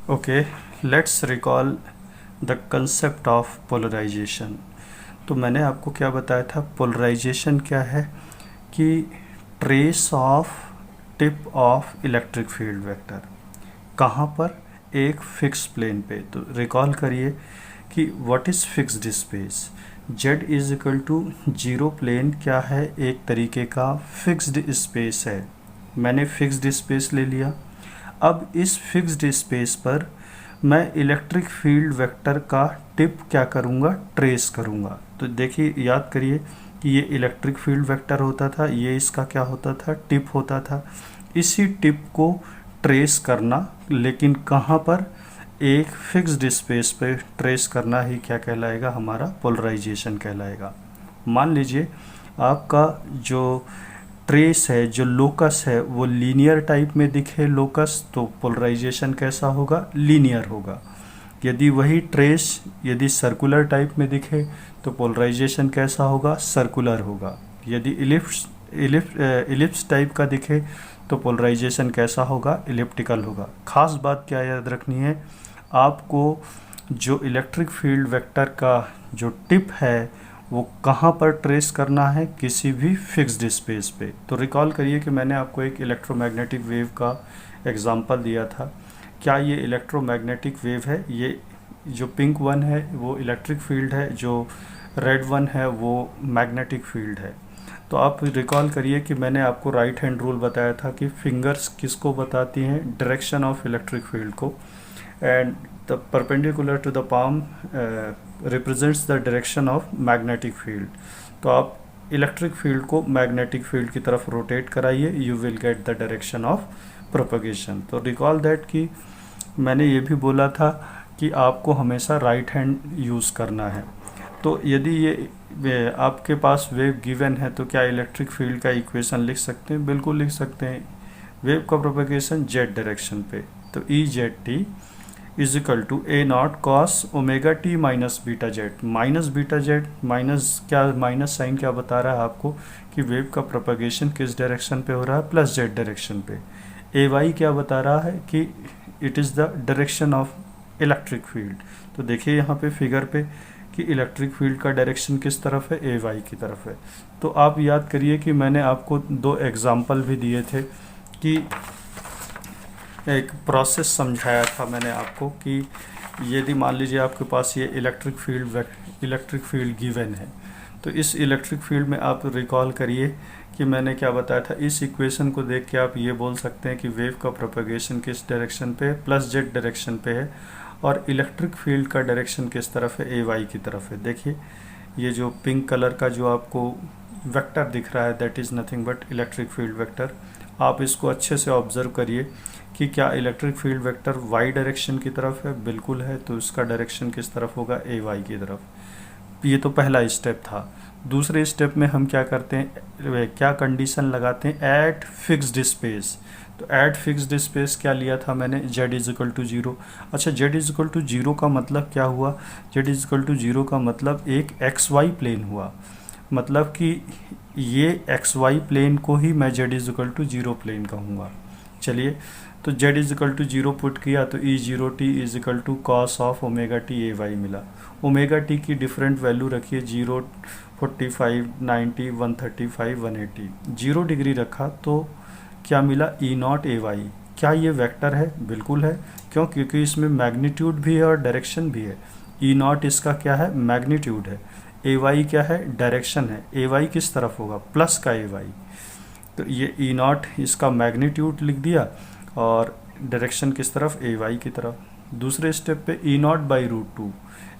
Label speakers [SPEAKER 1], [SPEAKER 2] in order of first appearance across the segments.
[SPEAKER 1] Okay, let's recall the concept of polarisation. तो मैंने आपको क्या बताया था, पोलराइजेशन क्या है कि trace of tip of electric field vector. कहाँ पर? एक फिक्स प्लेन पे। तो रिकॉल करिए कि what is fixed space. z is equal to zero plane क्या है, एक तरीके का फिक्स्ड स्पेस है। मैंने फिक्स्ड स्पेस ले लिया। अब इस फिक्स्ड स्पेस पर मैं इलेक्ट्रिक फील्ड वेक्टर का टिप क्या करूँगा, ट्रेस करूँगा। तो देखिए, याद करिए कि ये इलेक्ट्रिक फील्ड वेक्टर होता था, ये इसका क्या होता था, टिप होता था। इसी टिप को ट्रेस करना, लेकिन कहाँ पर? एक फिक्स्ड स्पेस पे ट्रेस करना ही क्या कहलाएगा, हमारा पोलराइजेशन कहलाएगा। मान लीजिए आपका जो ट्रेस है, जो लोकस है, वो लीनियर टाइप में दिखे लोकस, तो पोलराइजेशन कैसा होगा, लीनियर होगा। यदि वही ट्रेस यदि सर्कुलर टाइप में दिखे तो पोलराइजेशन कैसा होगा, सर्कुलर होगा। यदि इलिप्स टाइप का दिखे तो पोलराइजेशन कैसा होगा, इलिप्टिकल होगा। खास बात क्या याद रखनी है आपको, जो इलेक्ट्रिक फील्ड वेक्टर का जो टिप है वो कहाँ पर ट्रेस करना है, किसी भी फिक्स्ड स्पेस पे। तो रिकॉल करिए कि मैंने आपको एक इलेक्ट्रोमैग्नेटिक वेव का एग्जांपल दिया था। क्या ये इलेक्ट्रोमैग्नेटिक वेव है? ये जो पिंक वन है वो इलेक्ट्रिक फील्ड है, जो रेड वन है वो मैग्नेटिक फील्ड है। तो आप रिकॉल करिए कि मैंने आपको राइट हैंड रूल बताया था कि फिंगर्स किसको बताती हैं, डायरेक्शन ऑफ इलेक्ट्रिक फील्ड को, and the perpendicular to the palm represents the direction of magnetic field. तो आप इलेक्ट्रिक फील्ड को मैग्नेटिक फील्ड की तरफ रोटेट कराइए, you will get the direction of propagation. तो रिकॉल दैट कि मैंने ये भी बोला था कि आपको हमेशा राइट हैंड यूज़ करना है। तो यदि ये आपके पास वेव गिवन है तो क्या इलेक्ट्रिक फील्ड का इक्वेशन लिख सकते हैं? बिल्कुल लिख सकते हैं। वेव का प्रोपगेशन जेड डायरेक्शन पे, तो E z t is equal to a naught cos omega T minus beta z. Minus beta z, minus क्या, माइनस साइन क्या बता रहा है आपको कि वेव का प्रोपगेशन किस डायरेक्शन पे हो रहा है, प्लस जेड डायरेक्शन पे। ए वाई क्या बता रहा है कि it is the direction of electric field. तो देखिए यहाँ पे फिगर पे कि इलेक्ट्रिक फील्ड का डायरेक्शन किस तरफ है, ए वाई की तरफ है। तो आप याद करिए कि मैंने आपको दो एग्जाम्पल भी दिए थे कि एक प्रोसेस समझाया था मैंने आपको कि यदि मान लीजिए आपके पास ये इलेक्ट्रिक फील्ड गिवन है, तो इस इलेक्ट्रिक फील्ड में आप रिकॉल करिए कि मैंने क्या बताया था। इस इक्वेशन को देख के आप ये बोल सकते हैं कि वेव का प्रोपगेशन किस डायरेक्शन पे है, प्लस जेड डायरेक्शन पे है, और इलेक्ट्रिक फील्ड का डायरेक्शन किस तरफ है, ए वाई की तरफ है। देखिए ये जो पिंक कलर का जो आपको वेक्टर दिख रहा है, that is nothing but electric field vector. आप इसको अच्छे से ऑब्जर्व करिए कि क्या electric field vector y direction की तरफ है, बिल्कुल है। तो इसका डायरेक्शन किस तरफ होगा, ए वाई की तरफ। ये तो पहला स्टेप था। दूसरे स्टेप में हम क्या करते हैं, क्या कंडीशन लगाते हैं, एट फिक्स्ड स्पेस। तो एट फिक्स्ड स्पेस क्या लिया था मैंने, z is equal to zero. अच्छा, z is equal to zero का मतलब क्या हुआ, z is equal to zero का मतलब एक एक्स वाई प्लेन हुआ। मतलब कि ये एक्स वाई प्लेन को ही मैं z is equal to zero plane कहूँगा। चलिए, तो z is equal to zero put किया तो E zero T is equal to cos of omega T A Y मिला। ओमेगा टी की डिफरेंट वैल्यू रखिए, 0, 45, 90, 135, 180। 0 डिग्री रखा तो क्या मिला, ई नॉट ए वाई। क्या ये वेक्टर है? बिल्कुल है। क्यों? क्योंकि इसमें मैग्नीट्यूड भी है और डायरेक्शन भी है। ई नॉट इसका क्या है, मैग्नीट्यूड है। ए वाई क्या है, डायरेक्शन है। ए वाई किस तरफ होगा, प्लस का ए वाई। तो ये ई नॉट इसका मैग्नीट्यूड लिख दिया और डायरेक्शन किस तरफ, ए वाई की तरफ। दूसरे स्टेप पे E naught by root two,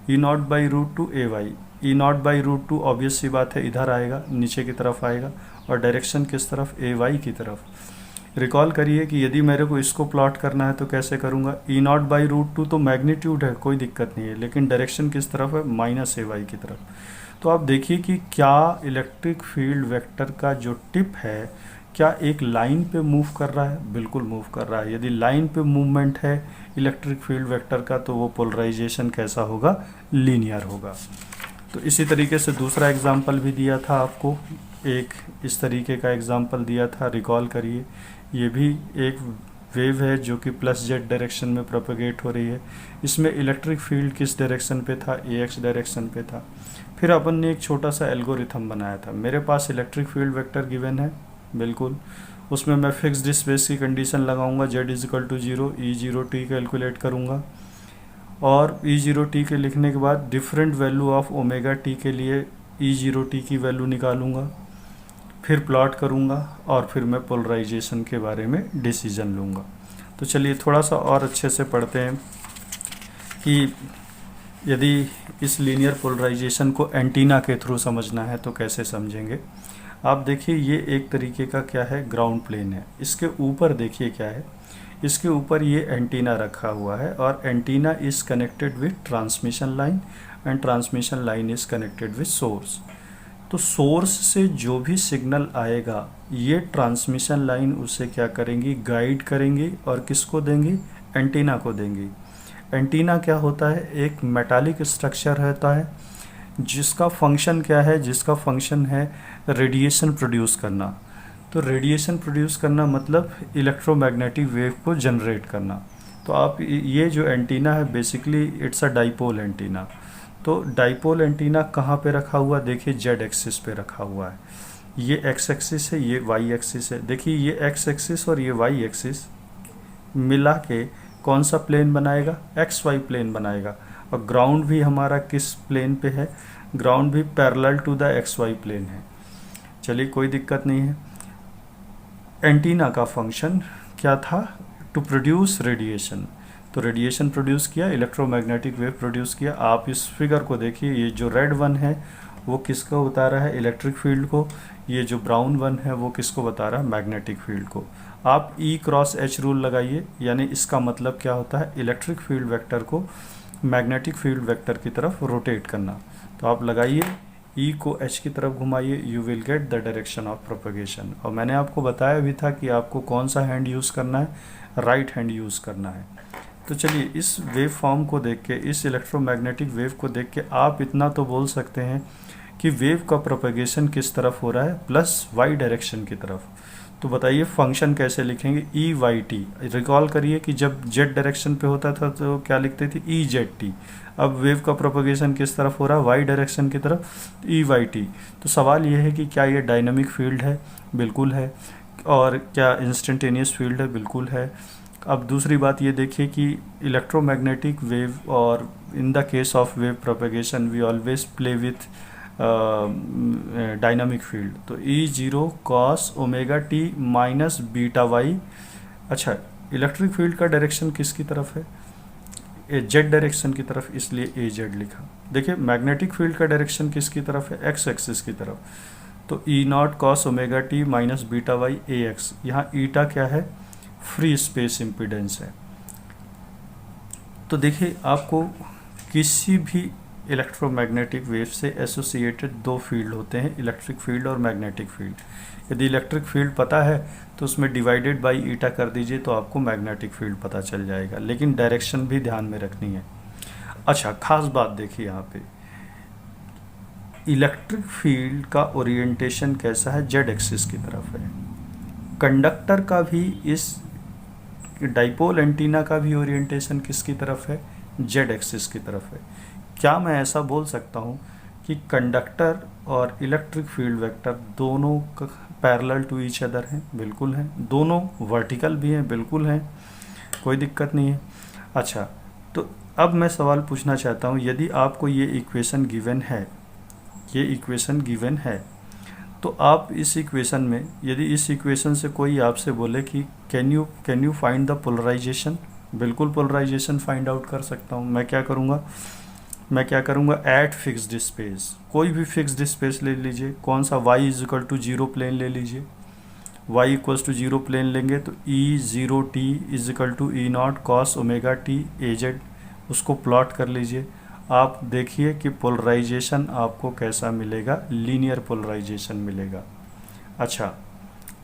[SPEAKER 1] E naught by root two A Y. E naught by root two obvious सी बात है इधर आएगा, नीचे की तरफ आएगा, और डायरेक्शन किस तरफ, ए वाई की तरफ। रिकॉल करिए कि यदि मेरे को इसको प्लॉट करना है तो कैसे करूँगा, ई नॉट बाई रूट टू तो मैग्नीट्यूड है, कोई दिक्कत नहीं है, लेकिन डायरेक्शन किस तरफ है, माइनस ए वाई की तरफ। तो आप देखिए कि क्या इलेक्ट्रिक फील्ड वेक्टर का जो टिप है क्या एक लाइन पे मूव कर रहा है, बिल्कुल मूव कर रहा है। यदि लाइन पे मूवमेंट है इलेक्ट्रिक फील्ड वेक्टर का तो वो पोलराइजेशन कैसा होगा, लीनियर होगा। तो इसी तरीके से दूसरा एग्जाम्पल भी दिया था आपको, एक इस तरीके का एग्जाम्पल दिया था, रिकॉल करिए। ये भी एक वेव है जो कि प्लस जेड डायरेक्शन में प्रोपेगेट हो रही है। इसमें इलेक्ट्रिक फील्ड किस डायरेक्शन पे था, एक्स डायरेक्शन पे था। फिर अपन ने एक छोटा सा एल्गोरिथम बनाया था। मेरे पास इलेक्ट्रिक फील्ड वेक्टर गिवन है, बिल्कुल, उसमें मैं फिक्स्ड स्पेस की कंडीशन लगाऊंगा, z is equal to 0, E0t calculate करूंगा, और E0t के लिखने के बाद different value of omega t के लिए E0t की वैल्यू निकालूंगा, फिर प्लॉट करूंगा, और फिर मैं पोलराइजेशन के बारे में डिसीजन लूँगा। तो चलिए थोड़ा सा और अच्छे से पढ़ते हैं कि यदि इस लीनियर पोलराइजेशन को एंटीना के थ्रू समझना है तो कैसे समझेंगे। आप देखिए ये एक तरीके का क्या है, ग्राउंड प्लेन है। इसके ऊपर देखिए क्या है, इसके ऊपर ये एंटीना रखा हुआ है, और antenna is connected with transmission line, and transmission line is connected with source. तो सोर्स से जो भी सिग्नल आएगा ये ट्रांसमिशन लाइन उसे क्या करेंगी, गाइड करेंगी, और किसको देंगी, एंटीना को देंगी। एंटीना क्या होता है, एक मेटालिक स्ट्रक्चर रहता है जिसका फंक्शन क्या है, जिसका फंक्शन है रेडिएशन प्रोड्यूस करना। तो रेडिएशन प्रोड्यूस करना मतलब इलेक्ट्रोमैग्नेटिक वेव को जनरेट करना। तो आप ये जो एंटीना है basically it's a dipole antenna. तो डाइपोल एंटीना कहाँ पे रखा हुआ, देखिए जेड एक्सिस पे रखा हुआ है। ये एक्स एक्सिस है, ये वाई एक्सिस है। देखिए ये एक्स एक्सिस और ये वाई एक्सिस मिला के कौन सा प्लेन बनाएगा, एक्स वाई प्लेन बनाएगा। और ग्राउंड भी हमारा किस प्लेन पे है, ग्राउंड भी parallel to the x y plane है। चलिए कोई दिक्कत नहीं है। एंटीना का फंक्शन क्या था, टू प्रोड्यूस रेडिएशन। तो रेडिएशन प्रोड्यूस किया, इलेक्ट्रोमैग्नेटिक वेव प्रोड्यूस किया। आप इस फिगर को देखिए, ये जो रेड वन है वो किसको बता रहा है, इलेक्ट्रिक फील्ड को। ये जो ब्राउन वन है वो किसको बता रहा है, मैग्नेटिक फील्ड को। आप E क्रॉस H रूल लगाइए, यानी इसका मतलब क्या होता है, इलेक्ट्रिक फील्ड वेक्टर को मैग्नेटिक फील्ड वेक्टर की तरफ रोटेट करना। तो आप लगाइए, E को H की तरफ घुमाइए, you will get the direction of propagation. और मैंने आपको बताया भी था कि आपको कौन सा हैंड यूज़ करना है, राइट हैंड यूज़ करना है। तो चलिए इस वेव फॉर्म को देख के, इस इलेक्ट्रोमैग्नेटिक वेव को देख के आप इतना तो बोल सकते हैं कि वेव का प्रोपगेशन किस तरफ हो रहा है, प्लस वाई डायरेक्शन की तरफ। तो बताइए फंक्शन कैसे लिखेंगे, ई वाई टी। रिकॉल करिए कि जब जेड डायरेक्शन पे होता था तो क्या लिखते थे, ई जेड टी। अब वेव का प्रोपगेशन किस तरफ हो रहा है, वाई डायरेक्शन की तरफ, ई वाई टी। तो सवाल यह है कि क्या ये डायनामिक फील्ड है, बिल्कुल है। और क्या इंस्टेंटेनियस फील्ड है, बिल्कुल है। अब दूसरी बात ये देखिए कि इलेक्ट्रोमैग्नेटिक वेव, और in the case of wave propagation we always play with dynamic field. तो E0 cos omega T minus beta y. अच्छा, इलेक्ट्रिक फील्ड का डायरेक्शन किसकी तरफ है, जेड डायरेक्शन की तरफ, इसलिए ए जेड लिखा। देखिए मैग्नेटिक फील्ड का डायरेक्शन किसकी तरफ है, एक्स एक्सिस की तरफ। तो E0 cos omega T minus beta Y A X. यहाँ ईटा क्या है, फ्री स्पेस इम्पीडेंस है। तो देखिए आपको किसी भी इलेक्ट्रोमैग्नेटिक वेव से एसोसिएटेड दो फील्ड होते हैं, इलेक्ट्रिक फील्ड और मैग्नेटिक फील्ड। यदि इलेक्ट्रिक फील्ड पता है तो उसमें डिवाइडेड बाई ईटा कर दीजिए तो आपको मैग्नेटिक फील्ड पता चल जाएगा, लेकिन डायरेक्शन भी ध्यान में रखनी है। अच्छा, खास बात देखिए यहाँ पे, इलेक्ट्रिक फील्ड का ओरिएंटेशन कैसा है, जेड एक्सिस की तरफ है। कंडक्टर का भी, इस डाइपोल एंटीना का भी ओरिएंटेशन किसकी तरफ है, जेड एक्सिस की तरफ है। क्या मैं ऐसा बोल सकता हूँ कि कंडक्टर और इलेक्ट्रिक फील्ड वेक्टर दोनों पैरेलल टू ईच अदर हैं, बिल्कुल हैं। दोनों वर्टिकल भी हैं, बिल्कुल हैं, कोई दिक्कत नहीं है। अच्छा, तो अब मैं सवाल पूछना चाहता हूँ, यदि आपको ये इक्वेशन गिवन है, ये इक्वेशन गिवन है, तो आप इस इक्वेशन में, यदि इस इक्वेशन से कोई आपसे बोले कि can you find the polarisation, बिल्कुल पोलराइजेशन फाइंड आउट कर सकता हूँ। मैं क्या करूँगा, एट फिक्स्ड स्पेस, कोई भी फिक्स्ड स्पेस ले लीजिए। कौन सा, y is equal to 0 plane ले लीजिए। y इक्वल्स टू 0 प्लेन लेंगे तो E0t is equal to E0 cos omega T a z, उसको प्लॉट कर लीजिए। आप देखिए कि पोलराइजेशन आपको कैसा मिलेगा, लीनियर पोलराइजेशन मिलेगा। अच्छा,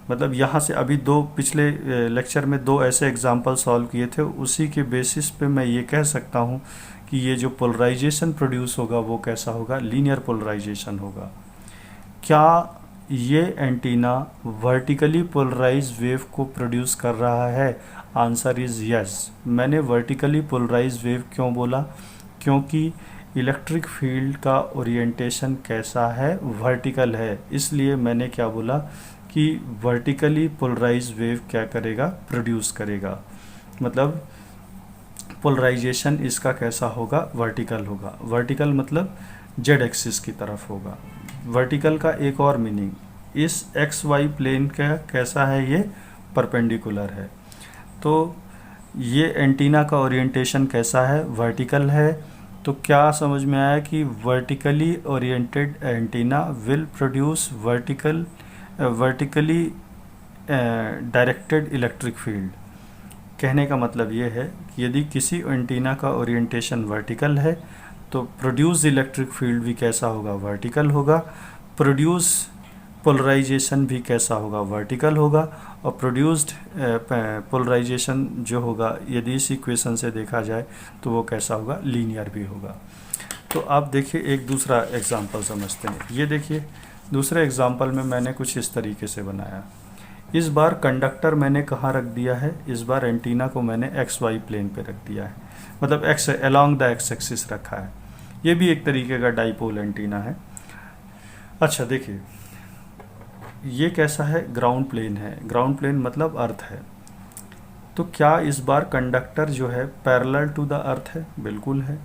[SPEAKER 1] मतलब यहाँ से अभी दो पिछले लेक्चर में दो ऐसे एग्जाम्पल सॉल्व किए थे, उसी के बेसिस पे मैं ये कह सकता हूँ कि ये जो पोलराइजेशन प्रोड्यूस होगा वो कैसा होगा, लीनियर पोलराइजेशन होगा। क्या ये एंटीना वर्टिकली पोलराइज वेव को प्रोड्यूस कर रहा है, आंसर इज़ यस। मैंने वर्टिकली पोलराइज वेव क्यों बोला? क्योंकि इलेक्ट्रिक फील्ड का ओरिएंटेशन कैसा है? वर्टिकल है। इसलिए मैंने क्या बोला कि वर्टिकली पोलराइज वेव क्या करेगा? प्रोड्यूस करेगा। मतलब पोलराइजेशन इसका कैसा होगा? वर्टिकल होगा। वर्टिकल मतलब जेड एक्सिस की तरफ होगा। वर्टिकल का एक और मीनिंग, इस एक्स वाई प्लेन का कैसा है? ये परपेंडिकुलर है। तो ये एंटीना का ओरिएंटेशन कैसा है? वर्टिकल है। तो क्या समझ में आया कि vertically oriented antenna will produce vertically directed electric field. कहने का मतलब ये है कि यदि किसी एंटीना का ओरिएंटेशन वर्टिकल है तो प्रोड्यूस इलेक्ट्रिक फील्ड भी कैसा होगा? वर्टिकल होगा। प्रोड्यूस पोलराइजेशन भी कैसा होगा? वर्टिकल होगा। और प्रोड्यूस्ड पोलराइजेशन जो होगा, यदि इस इक्वेशन से देखा जाए तो वो कैसा होगा? लीनियर भी होगा। तो आप देखिए एक दूसरा एग्जांपल समझते हैं। ये देखिए दूसरे एग्जांपल में मैंने कुछ इस तरीके से बनाया। इस बार कंडक्टर मैंने कहाँ रख दिया है? इस बार एंटीना को मैंने एक्स वाई प्लेन पे रख दिया है, मतलब x along the x axis रखा है। ये भी एक तरीके का डाइपोल एंटीना है। अच्छा देखिए, ये कैसा है? ग्राउंड प्लेन है। ग्राउंड प्लेन मतलब अर्थ है। तो क्या इस बार कंडक्टर जो है पैरेलल टू द अर्थ है? बिल्कुल है।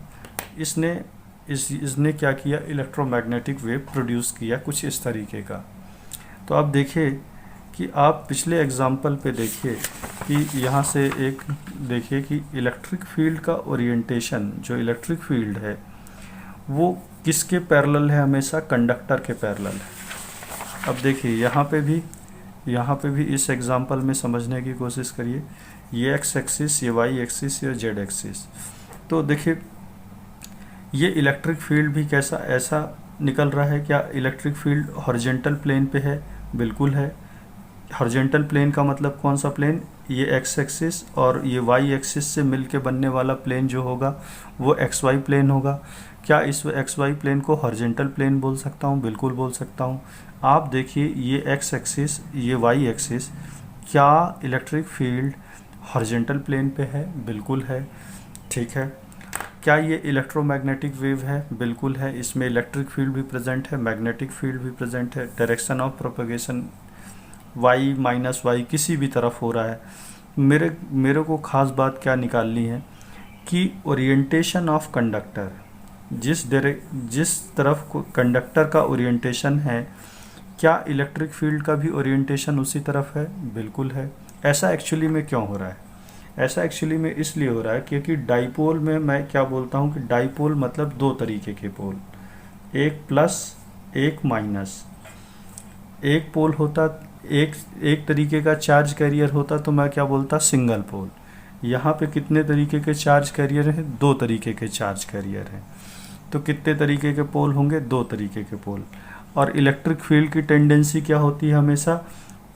[SPEAKER 1] इसने क्या किया? इलेक्ट्रोमैग्नेटिक वेव प्रोड्यूस किया कुछ इस तरीके का। तो आप देखिए कि आप पिछले एग्जाम्पल पे देखिए कि यहाँ से एक देखिए कि इलेक्ट्रिक फील्ड का ओरिएंटेशन, जो इलेक्ट्रिक फील्ड है वो किसके पैरेलल है? हमेशा कंडक्टर के पैरेलल है। अब देखिए यहाँ पे भी इस एग्जाम्पल में समझने की कोशिश करिए। ये एक्स एक्सिस, ये वाई एक्सिस, ये जेड एक्सिस। तो देखिए ये इलेक्ट्रिक फील्ड भी कैसा ऐसा निकल रहा है। क्या इलेक्ट्रिक फील्ड हॉरिजॉन्टल प्लेन पे है? बिल्कुल है। हॉरिजॉन्टल प्लेन का मतलब कौन सा प्लेन? ये एक्स एक्सिस और ये वाई एक्सिस से मिलके बनने वाला प्लेन जो होगा वो एक्स वाई प्लेन होगा। क्या इस एक्स वाई प्लेन को हॉरिजॉन्टल प्लेन बोल सकता हूँ? बिल्कुल बोल सकता हूँ। आप देखिए ये एक्स एक्सिस, ये वाई एक्सिस, क्या इलेक्ट्रिक फील्ड हॉरिजॉन्टल प्लेन पे है? बिल्कुल है। ठीक है। क्या ये इलेक्ट्रोमैग्नेटिक वेव है? बिल्कुल है। इसमें इलेक्ट्रिक फील्ड भी प्रेजेंट है, मैग्नेटिक फील्ड भी प्रेजेंट है। Direction of propagation y minus y किसी भी तरफ हो रहा है। मेरे को खास बात क्या निकालनी है कि ओरिएंटेशन ऑफ कंडक्टर, जिस तरफ कंडक्टर का ओरिएंटेशन है, क्या इलेक्ट्रिक फील्ड का भी ओरिएंटेशन उसी तरफ है? बिल्कुल है। ऐसा एक्चुअली में क्यों हो रहा है? ऐसा एक्चुअली में इसलिए हो रहा है क्योंकि डाइपोल में मैं क्या बोलता हूँ कि डाइपोल मतलब दो तरीके के पोल, एक प्लस एक माइनस। एक पोल होता, एक तरीके का चार्ज कैरियर होता तो मैं क्या बोलता? Single pole. यहाँ पे कितने तरीके के चार्ज कैरियर हैं? दो तरीके के चार्ज कैरियर हैं। तो कितने तरीके के पोल होंगे? दो तरीके के पोल। और इलेक्ट्रिक फील्ड की टेंडेंसी क्या होती है? हमेशा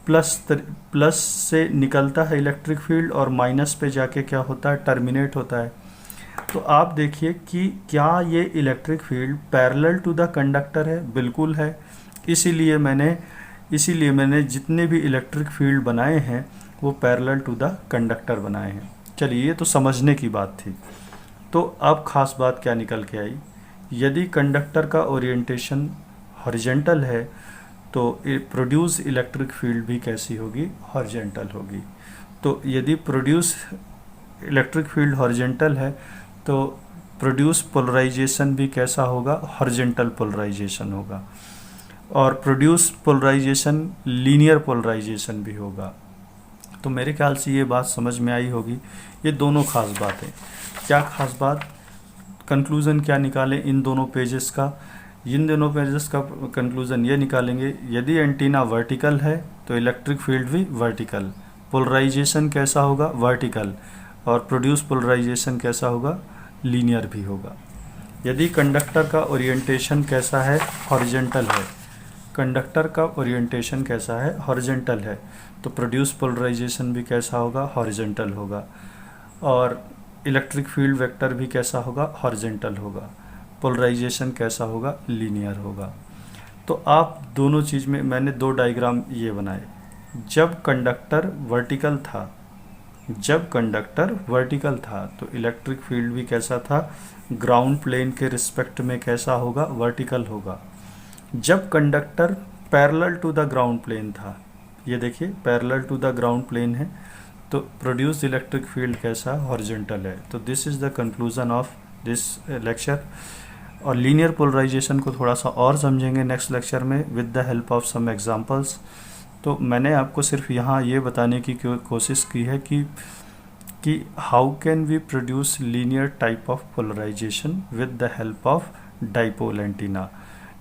[SPEAKER 1] प्लस से निकलता है इलेक्ट्रिक फील्ड और माइनस पे जाके क्या होता है? टर्मिनेट होता है। तो आप देखिए कि क्या ये electric field parallel to the conductor है? बिल्कुल है। इसीलिए मैंने जितने भी इलेक्ट्रिक फील्ड बनाए हैं वो पैरेलल टू द कंडक्टर बनाए हैं। चलिए ये तो समझने की बात थी। तो अब खास बात क्या निकल के आई? यदि कंडक्टर का ओरिएंटेशन हॉरिजॉन्टल है तो प्रोड्यूस इलेक्ट्रिक फील्ड भी कैसी होगी? हॉरिजॉन्टल होगी। तो यदि प्रोड्यूस इलेक्ट्रिक फील्ड हॉरिजॉन्टल है तो प्रोड्यूस पोलराइजेशन भी कैसा होगा? हॉरिजॉन्टल पोलराइजेशन होगा। और प्रोड्यूस पोलराइजेशन लीनियर पोलराइजेशन भी होगा। तो मेरे ख्याल से ये बात समझ में आई होगी। ये दोनों खास बात है। क्या खास बात? कंक्लूज़न क्या निकालें इन दोनों पेजेस का? इन दोनों पेजेस का कंक्लूज़न ये निकालेंगे, यदि एंटीना वर्टिकल है तो इलेक्ट्रिक फील्ड भी वर्टिकल, पोलराइजेशन कैसा होगा? वर्टिकल। और प्रोड्यूस पोलराइजेशन कैसा होगा? लीनियर भी होगा। यदि कंडक्टर का ओरिएंटेशन कैसा है? हॉरिजॉन्टल है। कंडक्टर का ओरिएंटेशन कैसा है? हॉरिजॉन्टल है। तो प्रोड्यूस पोलराइजेशन भी कैसा होगा? हॉरिजॉन्टल होगा। और इलेक्ट्रिक फील्ड वेक्टर भी कैसा होगा? हॉरिजॉन्टल होगा। पोलराइजेशन कैसा होगा? लीनियर होगा। तो आप दोनों चीज़ में मैंने दो डायग्राम ये बनाए। जब कंडक्टर वर्टिकल था जब कंडक्टर वर्टिकल था तो इलेक्ट्रिक फील्ड भी कैसा था, ग्राउंड प्लेन के रिस्पेक्ट में कैसा होगा, वर्टिकल होगा। जब conductor parallel to the ground plane था, ये देखिए parallel to the ground plane है, तो प्रोड्यूस्ड इलेक्ट्रिक फील्ड कैसा, हॉरिजॉन्टल है। तो this is the conclusion of this lecture. और लीनियर पोलराइजेशन को थोड़ा सा और समझेंगे नेक्स्ट लेक्चर में with the help of some examples. तो मैंने आपको सिर्फ यहाँ ये बताने की कोशिश की है कि how can we produce linear type of polarization with the help of dipole antenna.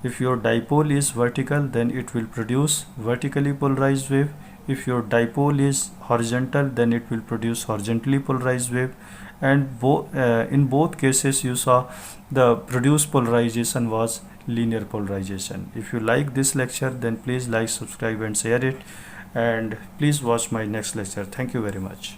[SPEAKER 1] If your dipole is vertical, then it will produce vertically polarized wave. If your dipole is horizontal, then it will produce horizontally polarized wave. And in both cases you saw the produced polarization was linear polarization. If you like this lecture, then please like, subscribe and share it, and please watch my next lecture. Thank you very much.